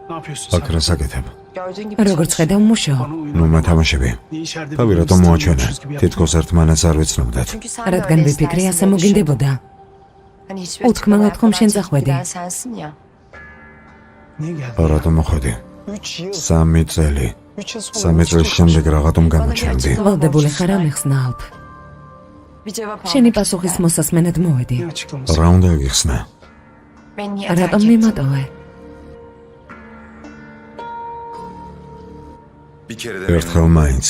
აქ რა საკეთებ? როგორც ხედავ, მუშაობ. ნუ მათამაშები. თავი რატომ მოაჩვენე? თითქოს ერთმანეთს არ ვიცნობდეთ. რადგან ვიფიქრე, ასე მოგინდებოდა. უთქმელად ხომ შენ წახვედი? რატომ მოხვედი? 3 წელი. 3 წლის შემდეგ რაღაცომ გამოჩნდი. ვალდებული ხარ ამიხსნა ალფ. შენი პასუხის მოსასმენად მოვედი. რა უნდა გიხსნა? რატომ მიმატოვე? ერთხელ მაინც.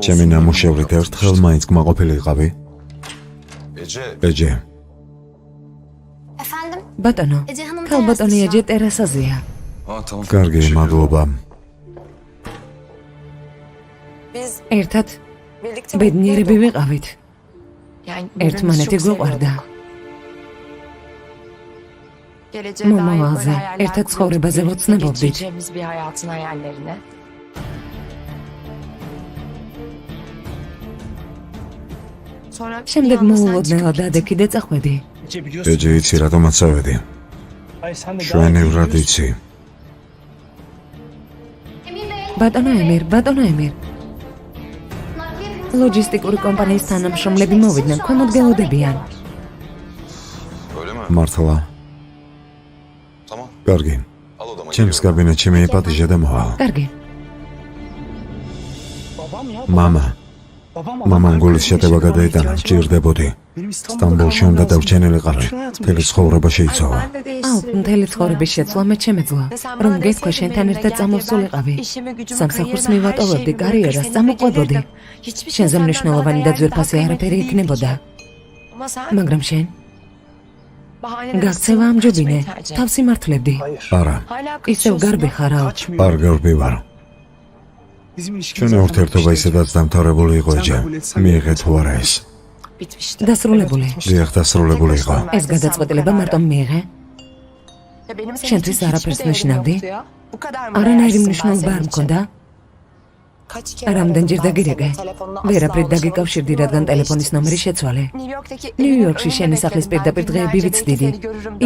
ჩემი ნამუშევრით ერთხელ მაინც გმაყოფილიყავი? ეჯე. ბატონო, ქალბატონი ეჯე ტერასაზეა. კარგი, მადლობა. ერთად ბედნიერები ვიყავით. ერთმანეთი გვიყვარდა. მომავალზე ერთად ცხოვრებაზე ვოცნებობდით. შემდეგ მოულოდნელად ადექი და წახვედი. ეჯე იცი რატომაც წავედი? შვენევრად იცი. ბატონო ემირ. ლოჯისტიკური კომპანიის თანამშრომლები მოვიდნენ, ქვემოთ გელოდებიან. მართლა? კარგი. ჩემს კაბინეტში მეიპატიჟე და მოვალ. კარგი. მამამ გულის შეტევა გადაიტანა, ჭირდებოდი. სტამბოლში უნდა დავჩენილიყავი. მთელი ცხოვრება შეიცვალა. მთელი ცხოვრების შეცვლა მე შემეძლო, რომ გეთქვა შენთან ერთად წამოვსულიყავი. სამსახურს მივატოვებდი, კარიერას წამოყვებოდი. შენზე მნიშვნელოვანი და ძვირფასი არაფერი იქნებოდა. მაგრამ შენ გაქცევა ამჯობინე, თავს იმართლებდი. არა. ისევ გარბი ხარ ალფ. არ გარბი ვარ. ჩვენი ურთიერთობა ისედაც დამთავრებული იყო ეჯე. მიიღე თუ არა ეს? დასრულებული. დიახ, დასრულებული იყო. ეს გადაწყვეტილება მარტო მიიღე? შენთვის არაფერს ნიშნავდი? არანაირი მნიშვნელობა არ მქონდა? რამდენჯერ დაგირეკე? ვერაფრით დაგიკავშირდი, რადგან ტელეფონის ნომერი შეცვალე. ნიუ-იორკში შენი სახლის პირდაპირ დღეები ვიცდიდი.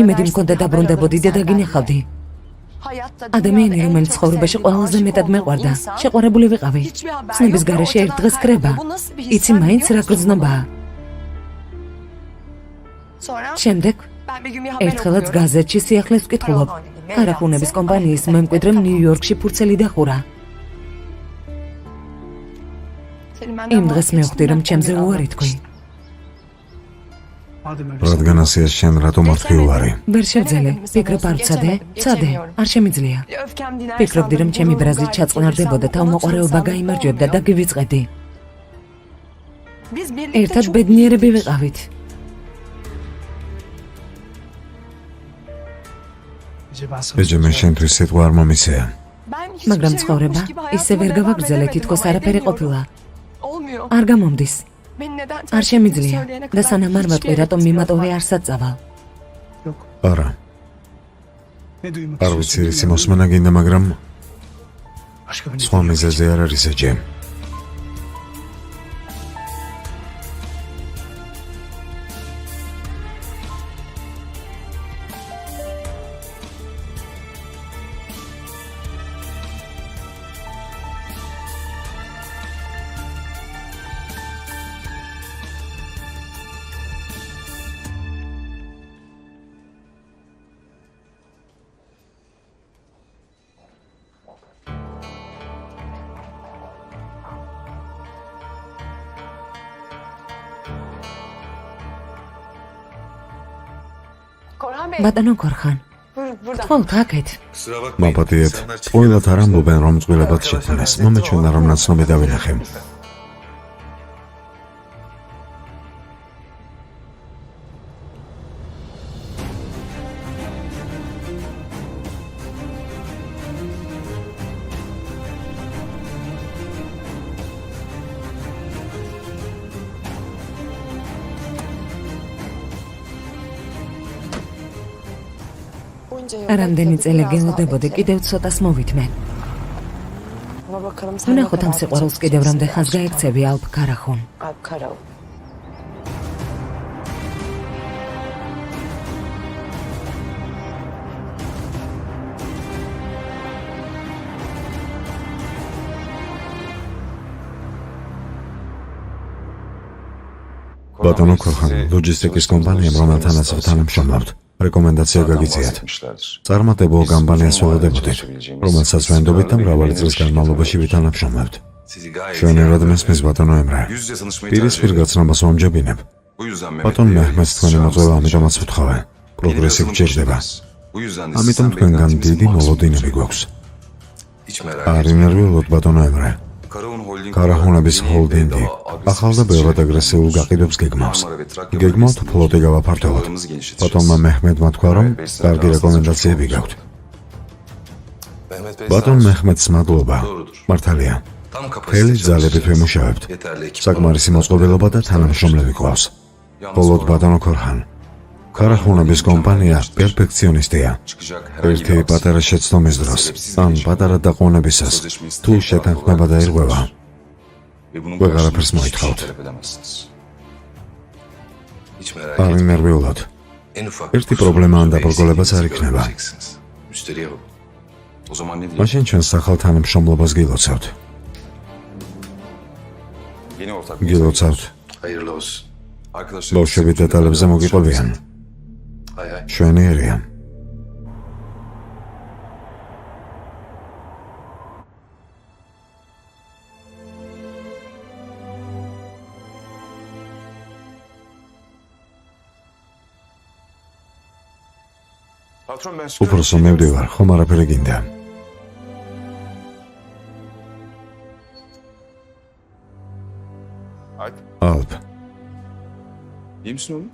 იმედი მქონდა დაბრუნდებოდი და დაგინახავდი. ადამიანი, რომელიც ცხოვრებაში ყველაზე მეტად მეყვარდა, შეყვარებული ვიყავი. ცნობის გარეშე ერთ დღეს კრება. იცი მაინც რა გრძნობაა. შემდეგ ერთხელაც გაზეთში სიახლეს ვკითხულობ. ქარახუნების კომპანიის მემკვიდრემ ნიუ-იორკში ფურცელი დახურა. იმ დღეს მივხვდი, რომ ჩემზე უარი თქვი. რადგან ასეა შენ რატომ არ თქვი უარი? ვერ შევძელე, ფიქრობ არ ვცადე? ცადე, არ შემიძლია. ფიქრობდი, რომ ჩემი ბრაზი ჩაწყნარდებოდა, თავმოყარეობა გაიმარჯვებდა და გივიწყედი. ერთად ბედნიერები ვიყავით. ეჯე მე შენთვის სიტყვა არ მომიცეა. მაგრამ ცხოვრება ისე ვერ გავაგრძელე, თითქოს არაფერი ყოფილა. არ გამომდის. არ შემიძლია და სანამ არ ვატყვი, რატომ მიმატოვე არსად წავალ. არა. არ ვიცი ისი მოსმენა გინდა, მაგრამ სხვა მიზეზი არ არის ეჯე. ბატონო ქორხან, გთხოვთ აქეთ. მაპატიეთ, ყველათ არ ამბობენ, რომ წყვილებად შექმნეს. მომეჩვენა, რომ ნაცნობი დავინახე. რამდენი წელი გელოდებოდი, კიდევ ცოტას მოვითმენ. ვნახოთ ამ სიყვარულს კიდევ რამდენ ხანს გაექცევი ალფ ქარახუნ. ბატონო ქორხან, ლოჯისტიკის კომპანიამ, რომელთანაც ვთანამშრომლობთ, რეკომენდაცია გაგიწიათ. წარმატებულ კომპანიას ველოდებოდით, რომელსაც ვენდობით და მრავალი წლის განმავლობაში ვითანამშრომლებთ. Şöyle mezmez batan Emre. Birisi bir gatsına omjabineb. Baton Mehmet თქვენი მოწვევა ამიტომაც ვთხოვე. პროგრესი გჭირდება. ამიტომ თქვენგან დიდი მოლოდინები გვაქვს. არ ინერვიულოთ ბატონო ემრე. კარაჰუნების ჰოლდინგი ახალ და ბევრად აგრესიულ გაყიდვებს გეგმავს. გეგმავთ ფლოტი გავაფართოვოთ. ბატონმა მეჰმედმა თქვა, რომ კარგი რეკომენდაციები გაქვთ. ბატონ მეჰმედს მადლობა. მართალია. Ხელი ძალებით ვემუშავებთ. საკმარისი მოწყობილობა და თანამშრომლები გვყავს. Բոլოდ ბატონო ქორხან. Კარაჰუნების კომპანია პერფექციონისტია. ერთი პატარა შეცდომის დროს, ან პატარა დაყოვნებისას, თუ შეთანხმება დაირღვევა, ვეღარაფერს მოითხოვთ. არ ინერვიულოთ. ერთი პრობლემა ან დაბრკოლებაც არ იქნება. მაშინ ჩვენს ახალ თანამშრომლობას გილოცავთ. გილოცავთ. ბავშვები დეტალებზე მოგიყვებიან. შვენიერია. უпросто მევდივარ, ხომ არაფერი გინდა. ალპ.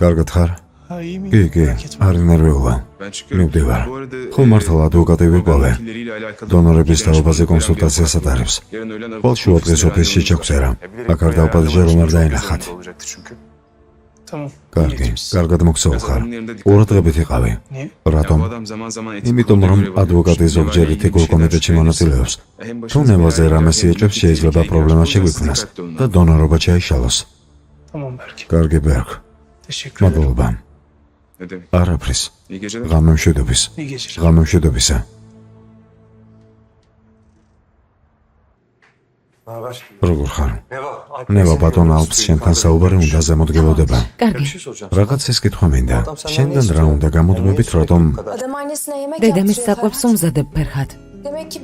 კარგად ხარ? კი, არ ინერვიულა. მივდივარ. ხომ მართლა ადვოკატი ვიყვავე? დონორების თაობაზე კონსულტაციას ატარებს. ყოველ შუადღეს ოფისში ჩაგვწერა. აქ არ დავპატიჟე, რომ არ დაენახათ. კარგი, კარგად მოგცოლ ხარ. ყურადღებით იყავი. რატომ? იმიტომ, რომ ადვოკატი ზოგჯერ ეთიკურ კომიტეტში მონაწილეობს. თუ ნევაზე რამე სიეჭვებს, შეიძლება პრობლემა შეგვიქმნას და დონორობა ჩაიშალოს. კარგი, ბერგ. მადლობა. არაფრის. ღამემშვიდობისა. როგორ ხარ? ნევა ბატონ ალპს შენთან საუბარი უნდა ზემოდგელოდება. კარგი. რაღაცის კითხვა მინდა. შენთან რა უნდა გამოდმებით, რატომ დედამის საკვებს უმზადებ ფერხად.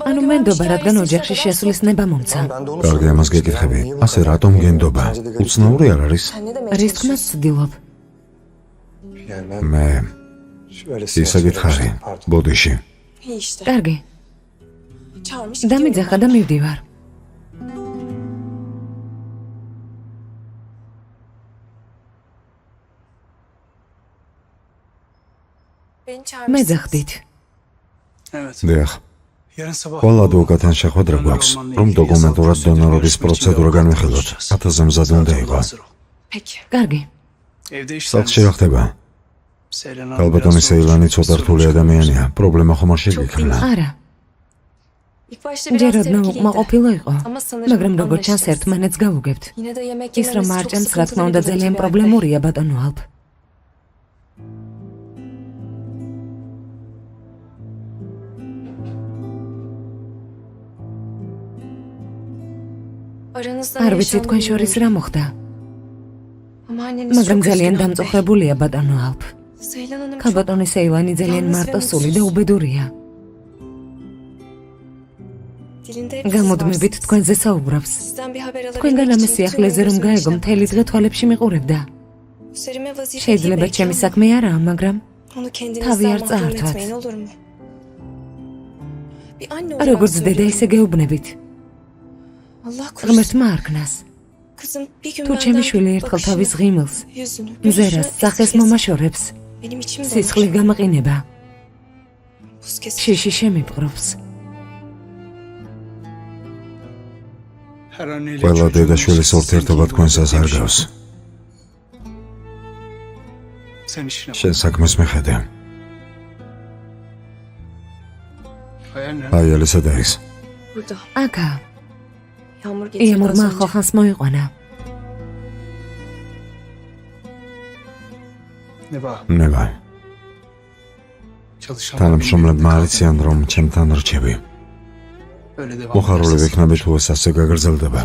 ანუ მენდობა, რადგან ოჯახში შესulis ნება მომცა. კარგი, ამას გეკითხები. ასე რატომ გენდობა? უცნაური არ არის? რის თქმას ვცდილობ. მე ისა გითხარი, ბოდიში. კარგი. დამიძახა და მივდივარ. მეძახდით. დიახ. ყველა ადვოკატთან შეხვედრა გვაქვს, რომ დოკუმენტურად დონორობის პროცედურა განვიხილოთ. ათაზე მზად უნდა იყო. კარგი. სახლში რა ხდება? ალბათონი სეილანი ცოტა რთული ადამიანია. პრობლემა ხომ არ შეგექმნა? არა. ჯერ ოდნავ უკმაყოფილო იყო, მაგრამ როგორც ჩანს ერთმანეთს გავუგებთ. ის რომ არ ჭამს, რა თქმა უნდა, ძალიან პრობლემურია ბატონო ალპ. არ ვიცი თქვენ შორის რა მოხდა, მაგრამ ძალიან დამწუხრებულია ბატონო ალპ. ქალბატონი სეილანი ძალიან მარტოსული და უბედურია. გამოდმებით თქვენზე საუბრობს. თქვენგან ამის სიახლეზე რომ გაეგო, მთელი დღე თვალებში მიყურებდა. შეიძლება ჩემი საქმე არაა, მაგრამ თავი არ წაართვათ. როგორც დედა, ისე გეუბნებით. ღმერთმა არქნას. თუ ჩემი შვილი ერთხელ თავის ღიმილს, მზერას, სახეს მომაშორებს, სისხლი გამყინება. შიში შემიპყრობს. ყველა დედაშვილის ურთიერთობა თქვენსას არ გავს. შენ საქმეს მიხედე. აი, ალისა და ის. აკა. იამურმა ხოხანს მოიყვანა. ნევა. თანამშრომლებმა არიციან, რომ ჩემთან რჩები. მოხარული ვიქნები თუ ეს ასე გაგრძელდება.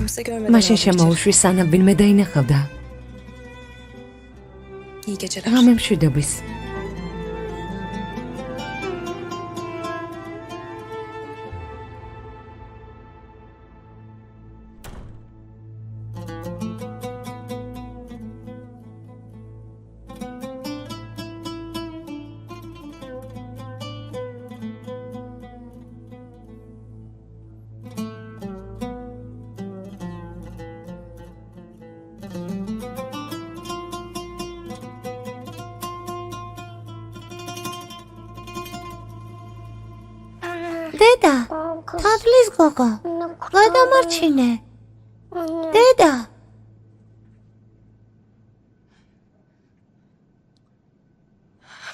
მაშინ შემოუშვი, სანამ ვინმე დაინახავდა. İyi geceler. ღამე მშვიდობის. დედა, თაფლის გოგო, გადამარჩინე. დედა,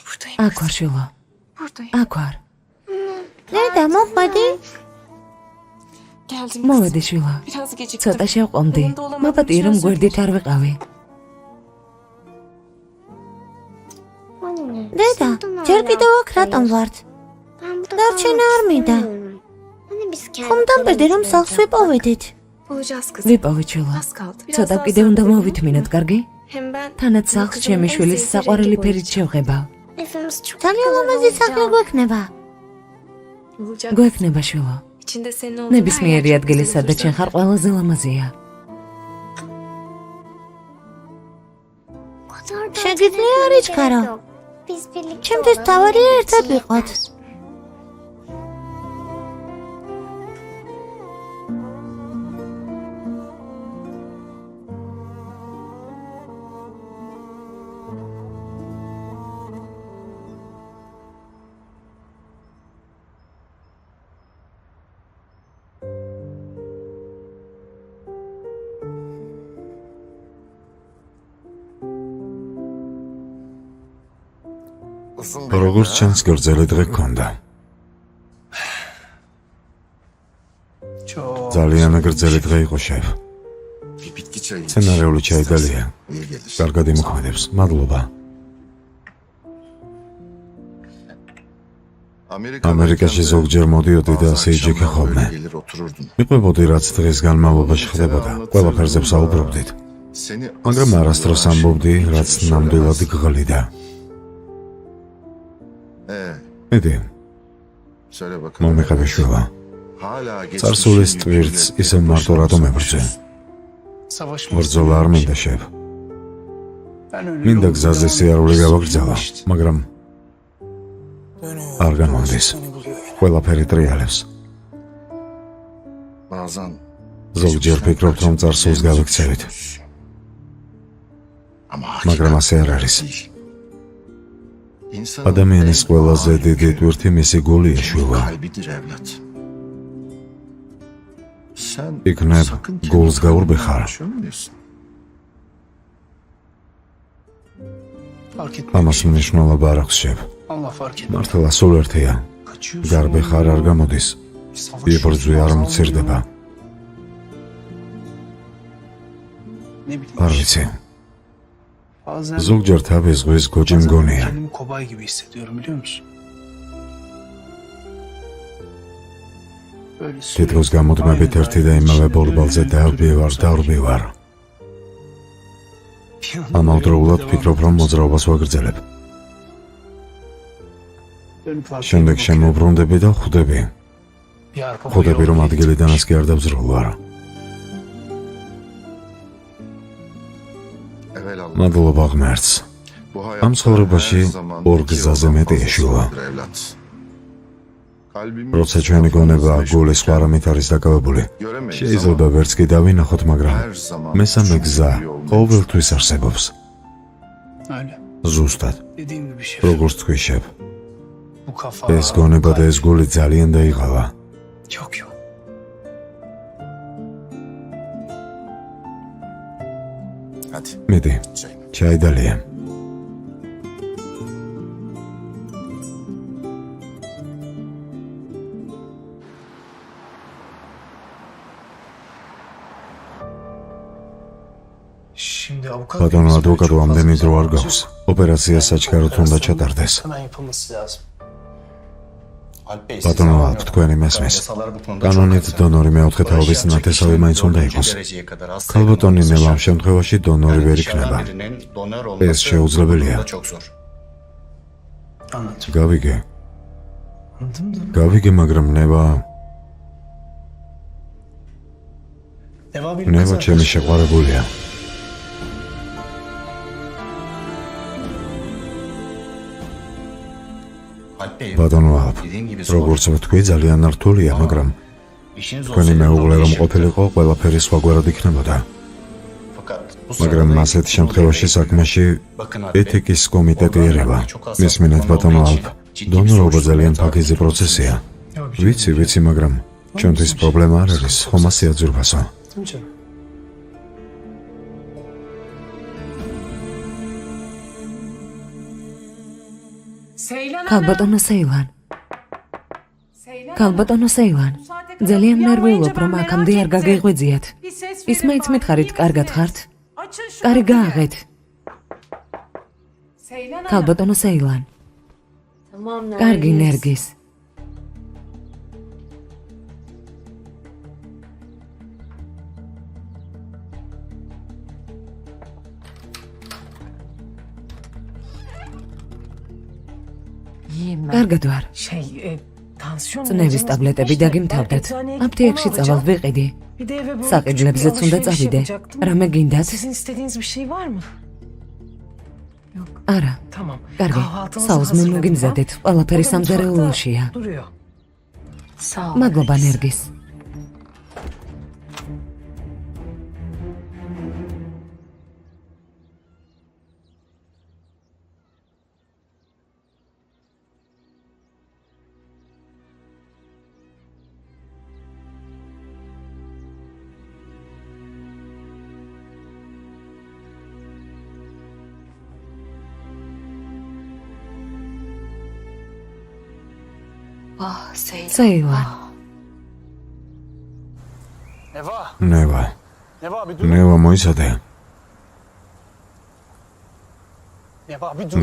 Buradayım. აქ ვარ შვილო. Buradayım. აქ ვარ. დედა, მოყვედი? Geldim. მოვედი შვილო. Biraz geciktim. ცოტა შევყომდი. Yanında olamadığım მოპატიე için რომ özür გვერდით არ ვიყავი. დედა, ჯერ კიდევ აქ რატომ ვართ? დარჩენა არ მინდა. ხომ დამბედი რომ სახლს ვიპოვედით? Bulacağız kızım. ვიპოვეთ შვილო. Az kaldı. Biraz ცოტა daha კიდე უნდა sabır. მოვითმინოთ, კარგი? Hem ben თანაც სახლს ჩემი შვილის საყვარელი ფერით შევღებავ. ძალიან ლამაზი სახლი გვექნება. bulacağız. გვექნება შვილო. İçinde senin olduğun ნებისმიერი her yer ადგილი çok სადაც güzel შენ ხარ ყველაზე ლამაზია. შეგიძლია არ იჩქარო? ჩემთვის თავარია ერთად ვიყოთ. როგორც ჩანს გრძელი დღე გქონდა. ძალიან გრძელი დღე იყო შეფ. სცენარიული ჩაი დალია. კარგად იმოქმედებს. მადლობა. ამერიკაში ზოგჯერ მოდიოდი და ასე იჯექე ხოლმე. მიყვებოდი რაც დღის განმავლობაში ხდებოდა. ყველაფერზე ვსაუბრობდით. მაგრამ არასდროს ამბობდი, რაც ნამდვილად გღლიდა. მიდი, მომიყევი შვილა. წარსულის ტვირთს ისევ მარტო რატომ ებრძვი? ბრძოლა არ მინდა შეფ. მინდა გზაზე სიარული გავაგრძელა, მაგრამ არ გამოდის. ყველაფერი ტრიალებს. ზოგჯერ ფიქრობთ, რომ წარსულს გავიქცევით, მაგრამ ასე არ არის. ადამიანის ყველაზე დიდი ტვირთი მისი გულია შვილა. იქნებ გულს გაურბიხარ. ამას მნიშვნელობა არ აქვს შეფ. მართლა სულ ერთია. გარბი ხარ არ გამოდის. იბრძვი არ მცირდება. არ ვიცი. ზოგჯერ თავის ზღვის გოჯი მგონია. Kendimi kobay gibi hissediyorum biliyor musun? Böyle თითქოს გამოდმებით ერთი და იმავე ბორბალზე დავდივარ. ამავდროულად ფიქრობ, რომ მოძრაობას ვაგრძელებ. შემდეგ შემოbrundები და ხვდები. ხვდები, რომ ადგილიდანაც კი არ დავზრუნვარ. მადლობა ღმერთს. ამ ცხოვრებაში ორ გზაზე მეტია შვილა. როცა ჩვენი გონება გულის სხვა რამით არის დაკავებული, შეიძლება ვერც კი დავინახოთ, მაგრამ მესამე გზა ყოველთვის არსებობს. öyle. ზუსტად, Dediğim gibi şef. როგორც თქვი შეფ. Bu kafa. ეს გონება და ეს გული ძალიან დაიღალა. Çok yoğun. მიდი, ჩაი დალია. Şimdi avukat ბატონო ადვოკატო ამდენი დრო არ გაქვს. ოპერაცია საჩქაროდ უნდა ჩატარდეს. hemen yapılması lazım. ბატონო ალპ, თქვენი მესმის. კანონით დონორი მეოთხე თაობის ნათესავი მაინც უნდა იყოს. ქალბატონი ნევა ამ შემთხვევაში დონორი ვერ იქნება. ეს შეუძლებელია. გავიგე. გავიგე, მაგრამ ნევა ჩემი შეყვარებულია. ბატონო ალპ, როგორც ვთქვი, ძალიან რთულია, მაგრამ თქვენი მეუღლე რომ ყოფილიყო, ყველაფერი სხვაგვარად იქნებოდა. მაგრამ ასეთ შემთხვევაში საქმეში ეთიკის კომიტეტი ერევა. მისმინეთ, ბატონო ალპ, დონორობა ძალიან ფაქიზი პროცესია. ვიცი, მაგრამ ჩვენთვის პრობლემა არ არის, ხომ ასეა ძურბასო? ქალბატონო სეილან, ძალიან ნერვიულობ, რომ აქამდე არ გაგეღვიძიათ. ის მაინც მითხარით, კარგად ხართ? კარი გააღეთ. ქალბატონო სეილან, კარგი ნერგის. კარგად ვარ. წნევის ტაბლეტები დაგიმთავდეთ. აპტიეკში წავალ ვიყიდი. საყიდლებზეც უნდა წავიდე. რამე გინდათ? არა. კარგი. საუზმე მოგიმზადეთ. ყველაფერი სამზარეულოშია. მადლობა ნერგის. სეილა. ნევა მოიცადე.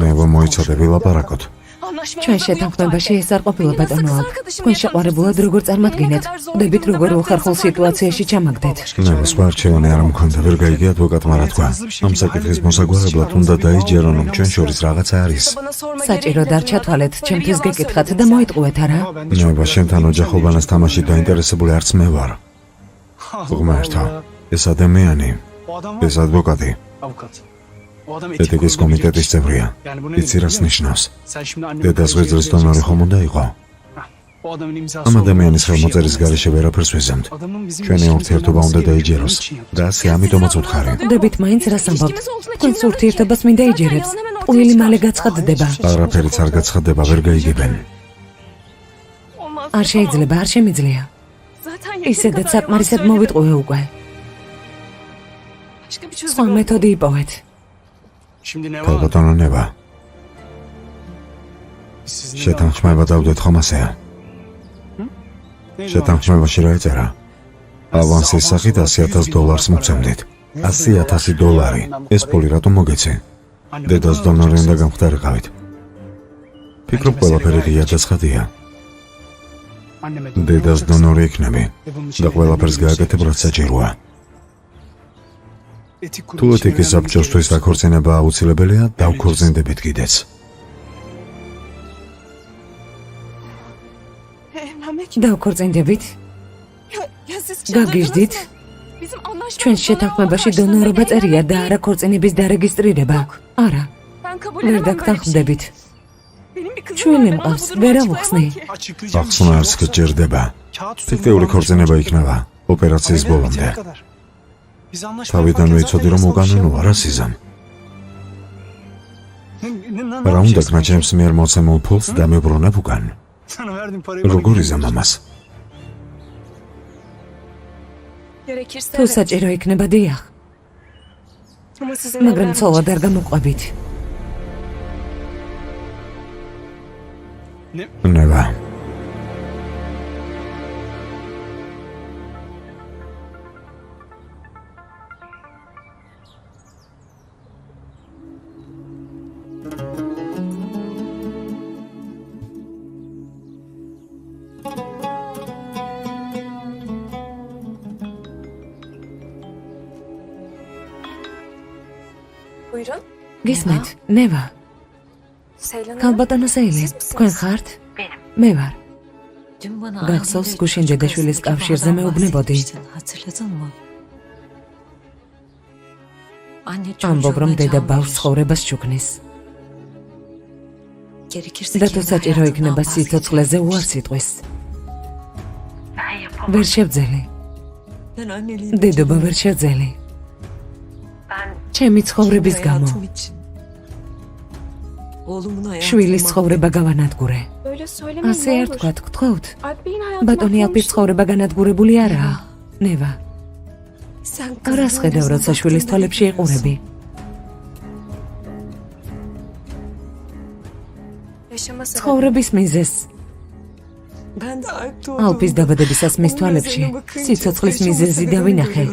ნევა მოიცადე, ვილაპარაკოთ. ჩვენ შეთანხმებაში ეს არ ყოფილა, ბატონო ალპ. თქვენ შეყვარებულად როგორ წარმატგინეთ, ხვდებით როგორ უხერხულ სიტუაციაში ჩამაგდეთ. ნევა სხვა არჩევანი არ მქონდა, ვერ გაიგე ადვოკატმა რა თქვა. ამ საკითხის მოსაგვარებლად უნდა დაიჯერო, რომ ჩვენ შორის რაღაცა არის. საჭირო არ ჩათვალეთ, ჩემთვის გეკითხათ და მოიტყუეთ, არა? ნევა, შენთან ოჯახობანას თამაში დაინტერესებული არც მე ვარ. ღმერთო, ეს ადამიანი, ეს ადვოკატი. ეთიკის კომიტეტის წევრია. იცი რას ნიშნავს? დედას ვეძლის დონორი ხომ უნდა იყო? ამ ადამიანის ხელმოწერის გარეშე ვერაფერს ვიზამთ. ჩვენი ურთიერთობა უნდა დაიჯეროს და ასე ამიტომაც უთხარი. ხვდებით მაინც რას ამბობთ? თქვენს ურთიერთობას მინდა იჯერებს. ყველი მალე გაცხადდება. არაფერიც არ გაცხადდება, ვერ გაიგებენ. არ შეიძლება, არ შემიძლია. ისედაც საკმარისად მოვიტყუე უკვე. სხვა მეთოდი იპოვეთ. ქალბატონო ნევა, შეთანხმება დავდეთ ხომ ასეა? შეთანხმებაში რა ეწერა? ავანსის სახით $100,000 მოგცემდით. $100,000. ეს ფული რატომ მოგეცე? დედას დონორი უნდა გამხდარიყავით. ფიქრობ ყველაფერი ღია და ცხადია. დედას დონორი იქნები და ყველაფერს გააკეთებ, რაც საჭიროა. თუ ეთიკის საბჭოსთვის დაქორწინება აუცილებელია, დავქორწინდებით კიდეც. დავქორწინდებით? გაგიჟდით? ჩვენ შეთანხმებაში დონორობა წერია და არა ქორწინების დარეგისტრირება. არა, ვერ დაგთანხმდებით. ჩვენი მყავს, ვერ ავუხსნი. ახსნა არც გჭირდება. ფიქტიური ქორწინება იქნება ოპერაციის ბოლომდე. თავიდან ვიცოდი, რომ უკანონოა რა სიზამ. რა უნდა ქნა ჩემს მიერ მოცემულ ფულს დამებრუნებ უკან? როგორ იზამ ამას? თუ საჭირო იქნება, დიახ. მაგრამ ცოლად არ გამოყვებით. ნევა. გისმენთ, ნევა. ქალბატონო სეილენ, თქვენ ხართ? მე ვარ. გახსოვს გუშინ დედაშვილის კავშირზე მეუბნებოდი. ამბობ, რომ დედა ბავშვს ცხოვრებას ჩუქნის. და თუ საჭირო იქნება სიცოცხლეზე უარს იტყვის. ვერ შევძელი. დედობა ვერ შევძელი. ჩემი ცხოვრების გამო. შვილის ცხოვრება გავანადგურე. ასე არ თქვათ, გთხოვთ. ბატონი ალპის ცხოვრება განადგურებული არაა. ნევა. არას ხედავ, როცა შვილის თვალებში იყურები. ცხოვრების მიზეზს. ალპის დაბადებისას მის თვალებში სიცოცხლის მიზეზი დავინახე.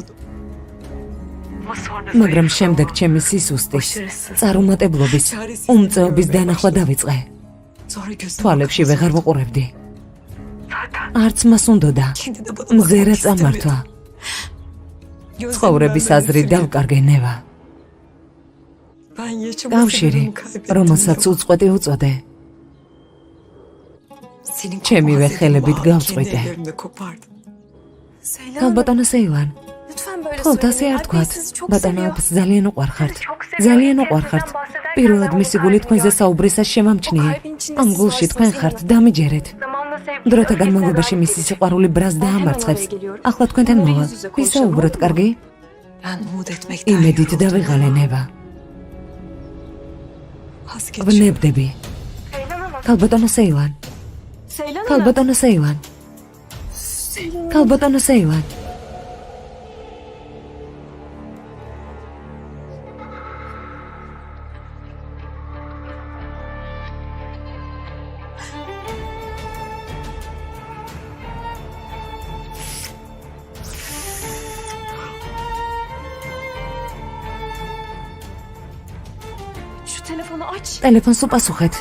მაგრამ შემდეგ ჩემი სისუსტის, წარუმატებლობის, უმწეობის დანახვა დავიწყე. თვალებში ვეღარ ვუყურებდი. არც მას უნდოდა მზერა წამართვა. ცხოვრების აზრი დავკარგე ნევა. კავშირი, რომელსაც უწყვეტი უწოდე. ჩემივე ხელებით გავწყვიტე. ქალბატონო სეილან, თქოთ ასე არ თქვათ. ბატონო ალპს ძალიან უყვარხართ. ძალიან უყვარხართ. პირველად მისი გული თქვენზე საუბრისას შემამჩნიე. ამ გულში თქვენ ხართ, დამიჯერეთ. დროთა განმავლობაში მისი სიყვარული ბრაზ დაამარცხებს. ახლა თქვენთან მოვალ. ვისაუბროთ, კარგი? იმედით დავიღალე ნევა. ვნებდები. ქალბატონო სეილან. ქალბატონო სეილან. ქალბატონო სეილან. ტელეფონს უპასუხეთ.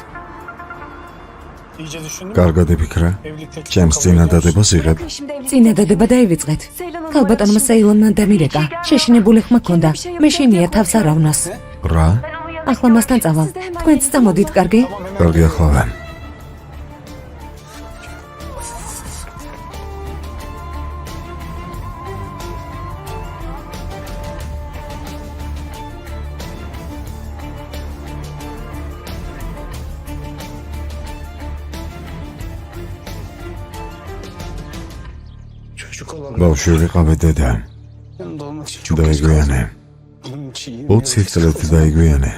კარგად იფიქრე. ჩემს წინადადებას იღებ. წინადადება დაივიწყეთ. ქალბატონმა სეილონმა დამირეკა. შეშინებული ხმა ჰქონდა. მე შენია თავს არავნას. რა? ახლა მასთან წავალ. თქვენც წამოდით, კარგი? კარგი ახლავე. ბავშვი ვიყავე დედა. დაიგვიანე. 20 წლით დაიგვიანე.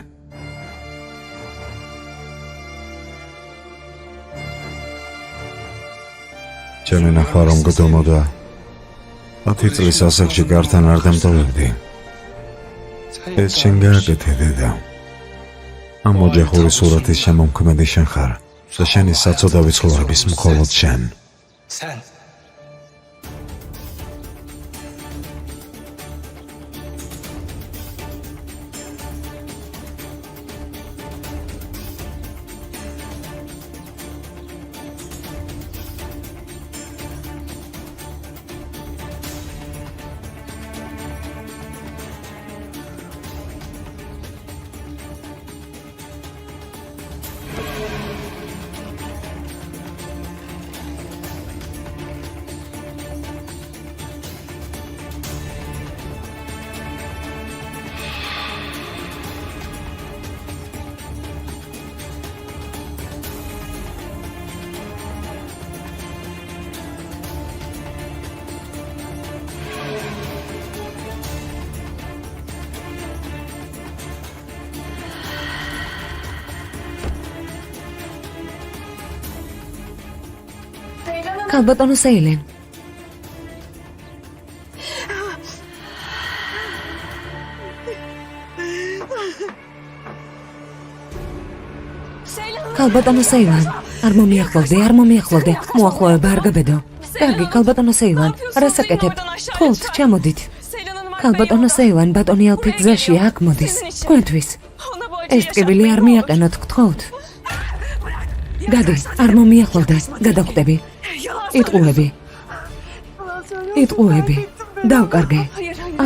ჩემი ნახვა რომ გდომოდა. 10 წლის ასაკში გართან არ დამტოვებდი. ეს შენ გააკეთე დედა. ამ ოჯახური სურათის შემომქმედი შენ ხარ. და შენი საწოდავი ცხოვრების მხოლოდ შენ. ქალბატონო სეილენ. ქალბატონო სეილან. არ მომიახლოვდე. მოახლოება არ გაბედო. კარგი, ქალბატონო სეილან. რასაკეთებთ? თქოთ, ჩამოდით. ქალბატონო სეილან, ბატონი ალფი გზაშია, აქ მოდის. თქვენთვის. ეს ტკივილი არ მიაყენოთ, გთხოვთ. გადი, არ მომიახლოვდე. გადავხტები. იტყუები. დავკარგე.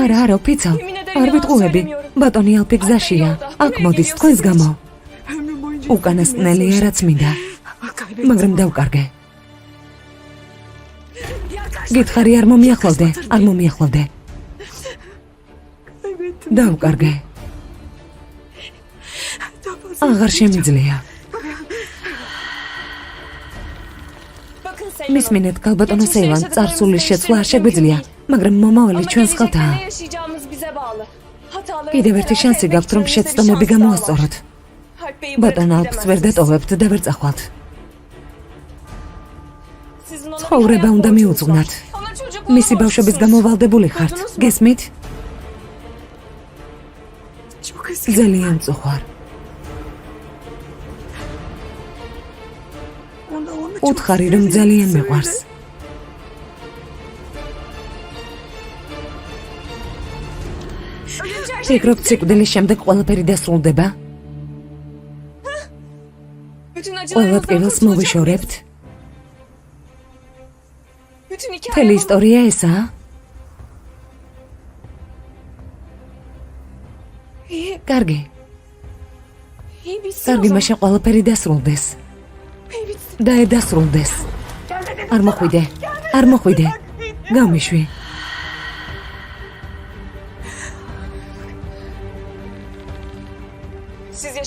არა, ფიცალ. არ ვიტყუები. ბატონი ალფი გზაშია. აქ მოდის თქვენს გამო. უკანასკნელია რაც მინდა. მაგრამ დავკარგე. გითხარი არ მომიახლოვდე, არ მომიახლოვდე. დავკარგე. აღარ შემიძლია. მისმინეთ, ქალბატონო სეივან, წარსულის შეცვლა არ შეგვიძლია, მაგრამ მომავალი ჩვენს ხელთაა. კიდევ ერთი შანსი გაქვთ, რომ შეცდომები გამოასწოროთ. ბატონ ალფს ვერ დატოვებთ და ვერ წახვალთ. ცხოვრება უნდა მიუძღვნათ. მისი ბავშვების გამო ვალდებული ხართ. გესმით? ძალიან წუხარ. უთხარი, რომ ძალიან მიყვარს. ფიქრობთ, სიკვდილის შემდეგ ყველაფერი დასრულდება? ყველა ტკივილს მოვიშორებთ? მთელი ისტორია ესაა? კარგი. კარგი, მაშინ ყველაფერი დასრულდეს. დასრულდეს. არ მოხვიდე. არ მოხვიდე. გამიშვი.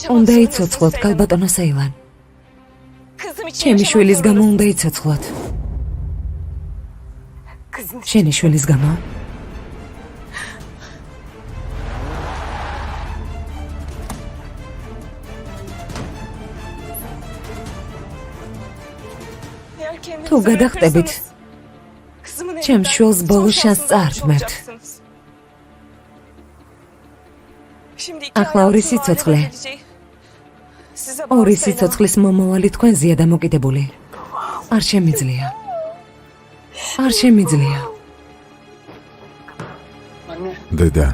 უნდა იცოცხლოთ, ქალბატონო სეივან. ჩემი შვილის გამო უნდა იცოცხლოთ. შენი შვილის გამო? თუ გადახტებით, ჩემ შვილს ბოლო შანსს წაართმევთ. ახლა ორი სიცოცხლე. ორი სიცოცხლის მომავალი თქვენზეა დამოკიდებული. არ შემიძლია. არ შემიძლია. დედა.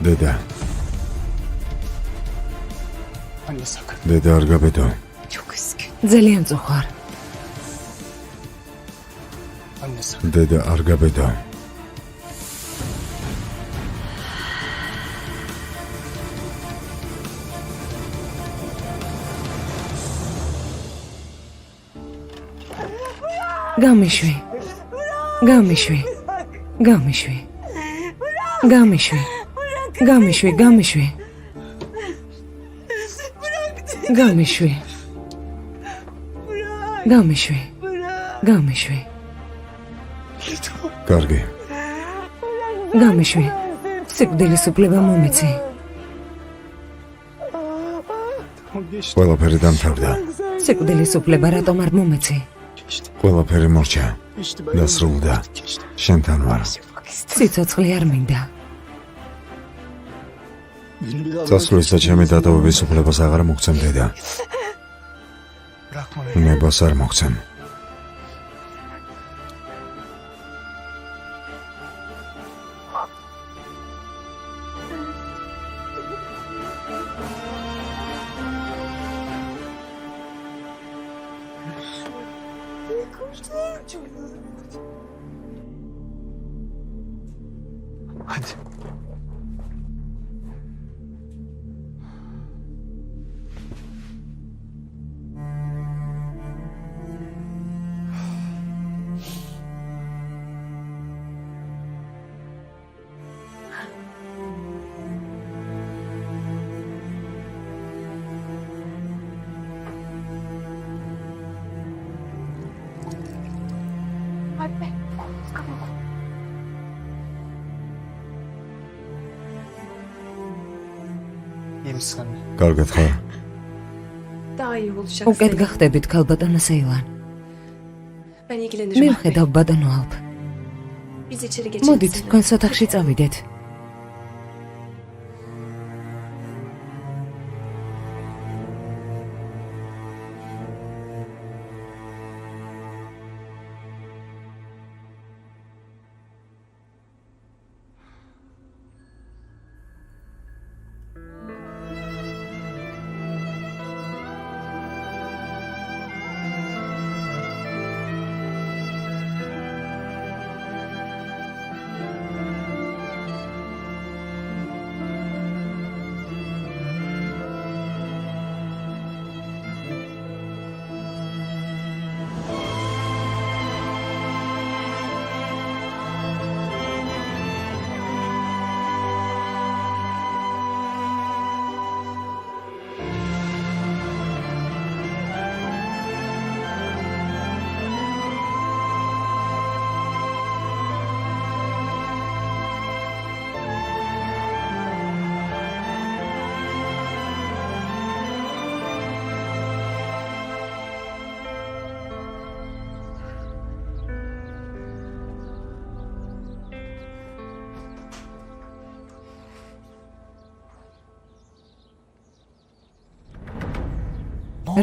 დედა. დედა არ გაბედო. ძალიან წუხარ. დედა არ გაბედო. გამიშვი. გამიშვი. გამიშვი. გამიშვი. გამიშვი. გამიშვი. გამიშვი. გამიშვი. გამიშვი. კარგი. გამიშვი. სიკვდილის უფლება მომეცი. ყველაფერი დამთავრდა. სიკვდილის უფლება რატომ არ მომეცი? ყველაფერი მორჩა. დასრულდა. შენთან ვარ. სიცოცხლე არ მინდა. წასვლისა ჩემი დატოვების უფლებას აღარ მოგცემ დედა. ნებას არ მოგცემ. Hadi. კარგად ხარ? უკეთ გახდებით, ქალბატონო სეივან. მივხედავ, ბატონო ალფ. მოდით, თქვენს ოთახში წავიდეთ.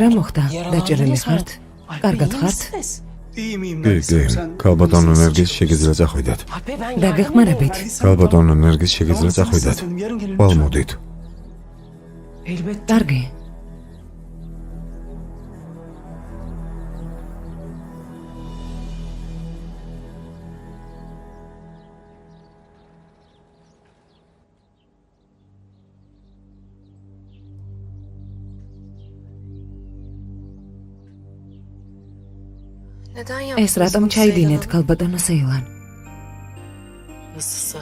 რა მოხდა? დაჭერილი ხართ? კარგად ხართ? კი, ქალბატონ ენერგიის შეგიძლიათ წახვიდეთ. დაგეხმარებით. ქალბატონ ენერგიის შეგიძლიათ წახვიდეთ. ხვალ მოდით. კარგი. ეს რატომ ჩაიდინეთ ქალბატონო სეილან?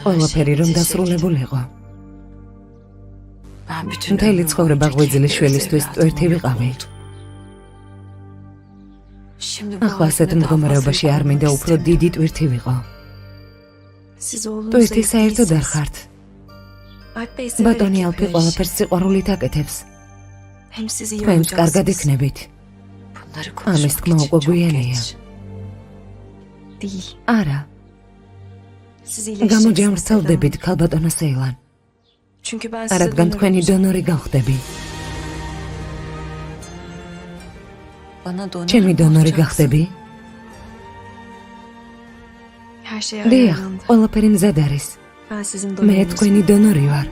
ყველაფერი რომ დასრულებულიყო. მთელი ცხოვრება ღვიძლის შვილისთვის ტვერთი ვიყავი. ახლა ასეთ მდგომარეობაში არ მინდა უფრო დიდი ტვერთი ვიყო. ტვერთი საერთოდ არ ხართ. ბატონი ალფი ყველაფერს სიყვარულით აკეთებს. თქვენც კარგად იქნებით. ამის თქმა უკვე გვიანია. არა. გამოჯამრთელდებით ქალბატონო სეილან. რადგან თქვენი დონორი გავხდები. ჩემი დონორი გახდები? დიახ, ყველაფერი მზად არის. მე თქვენი დონორი ვარ.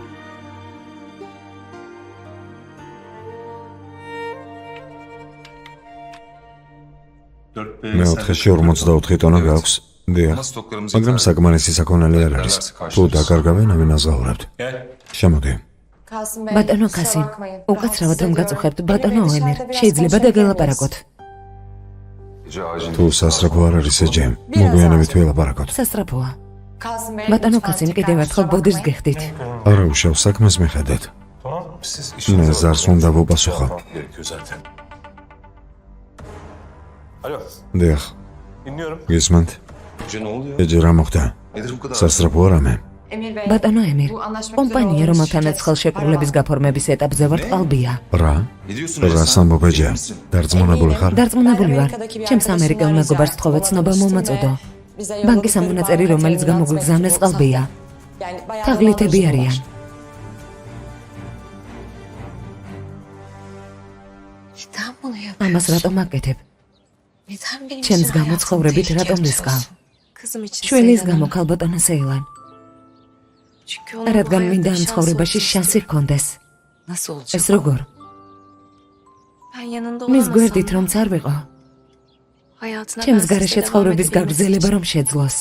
მეოთხეში 44 ტონა გაქვს. დიახ, მაგრამ საკმარისი საქონელი არ არის. თუ დაკარგავენ, ამენ აზღაურებთ. შემოდი. ბატონო კასიმ, უკაცრავად რომ გაწუხებთ, ბატონო ემერ, შეიძლება დაგელაპარაკოთ. თუ სასწრაფო არ არის ეჯემ, მოგვიანებით ველაპარაკოთ. სასწრაფოა. ბატონო კასიმ, კიდევ ერთხელ ბოდიშს გეხდით. არა უშავ საქმეს მიხედეთ. მე ზარს უნდა ვუპასუხო. დიახ. გისმენთ? ეჯე რა მოხდა? სასწრაფო არამე. ბატონო ემერ, კომპანია, რომელთანაც ხელშეკრულების გაფორმების ეტაპზე ვართ, ყალბია. რა? რას ამბობ ეჯე? დარწმუნებული ხარ? დარწმუნებული ვარ. ჩემს ამერიკელ მეგობარს თხოვე ცნობა მომაწოდო. ბანკის ამონაწერი, რომელიც გამოგვიგზავნეს, ყალბია. თაღლითები არიან. ამას რატომ აკეთებ? ჩემს გამო ცხოვრებით რატომ ვისკავ? შვილის გამო ქალბატონო სეილან. რადგან მინდა ამ ცხოვრებაში შანსი ჰქონდეს. ეს როგორ? მის გვერდით რომც არ ვიყო. ჩემს გარეშე ცხოვრების გაგრძელება რომ შეძლოს.